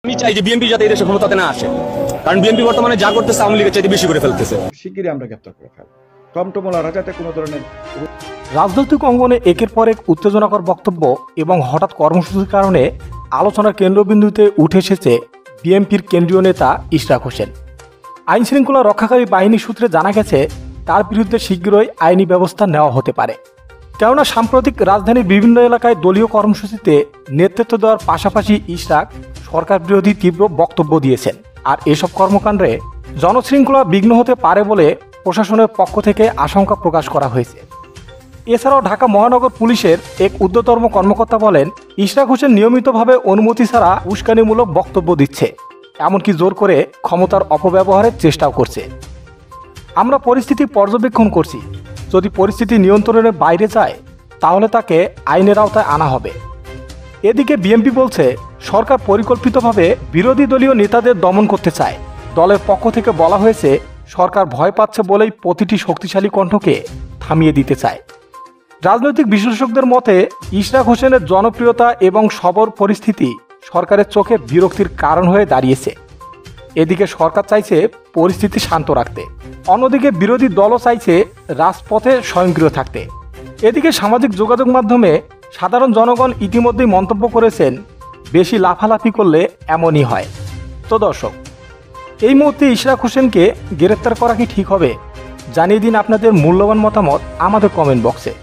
আমি চাই যে বিএনপি যাতে এই দেশে ক্ষমতাতে না আসে, কারণ বিএনপি বর্তমানে যা করতেছে আওয়ামী লীগের চাইতে বেশি করে ফেলতেছে। শিগগিরই আমরা গ্রেপ্তার করে ফেলব। টমটমলারা যাতে কোনো ধরনের রাজনৈতিক অঙ্গনে একের পর এক উত্তেজনাকর বক্তব্য এবং হঠাৎ কর্মসূচির কারণে আলোচনার কেন্দ্রবিন্দুতে উঠে এসেছে বিএনপির কেন্দ্রীয় নেতা ইশরাক হোসেন। আইন শৃঙ্খলা রক্ষাকারী বাহিনী সূত্রে জানা গেছে তার বিরুদ্ধে শীঘ্রই আইনি ব্যবস্থা নেওয়া হতে পারে। কেননা সাম্প্রতিক রাজধানীর বিভিন্ন এলাকায় দলীয় কর্মসূচিতে নেতৃত্ব দেওয়ার পাশাপাশি ইশরাক সরকার বিরোধী তীব্র বক্তব্য দিয়েছেন। আর এসব কর্মকাণ্ডে জনশৃঙ্খলা বিঘ্ন হতে পারে বলে প্রশাসনের পক্ষ থেকে আশঙ্কা প্রকাশ করা হয়েছে। এছাড়াও ঢাকা মহানগর পুলিশের এক ঊর্ধ্বতন কর্মকর্তা বলেন, ইশরাক হোসেন নিয়মিতভাবে অনুমতি ছাড়া উস্কানিমূলক বক্তব্য দিচ্ছে, এমনকি জোর করে ক্ষমতার অপব্যবহারের চেষ্টাও করছে। আমরা পরিস্থিতি পর্যবেক্ষণ করছি, যদি পরিস্থিতি নিয়ন্ত্রণের বাইরে যায় তাহলে তাকে আইনের আওতায় আনা হবে। এদিকে বিএনপি বলছে সরকার পরিকল্পিতভাবে বিরোধী দলীয় নেতাদের দমন করতে চায়। দলের পক্ষ থেকে বলা হয়েছে সরকার ভয় পাচ্ছে বলেই প্রতিটি শক্তিশালী কণ্ঠকে থামিয়ে দিতে চায়। রাজনৈতিক বিশ্লেষকদের মতে ইশরাক হোসেনের জনপ্রিয়তা এবং সবর পরিস্থিতি সরকারের চোখে বিরক্তির কারণ হয়ে দাঁড়িয়েছে। এদিকে সরকার চাইছে পরিস্থিতি শান্ত রাখতে, অন্যদিকে বিরোধী দলও চাইছে রাজপথে স্বয়ংক্রিয় থাকতে। এদিকে সামাজিক যোগাযোগ মাধ্যমে সাধারণ জনগণ ইতিমধ্যেই মন্তব্য করেছেন, বেশি লাফালাফি করলে এমনই হয়। তো দর্শক, এই মুহূর্তে ইশরাক হোসেনকে গ্রেপ্তার করা কি ঠিক হবে? জানিয়ে দিন আপনাদের মূল্যবান মতামত আমাদের কমেন্ট বক্সে।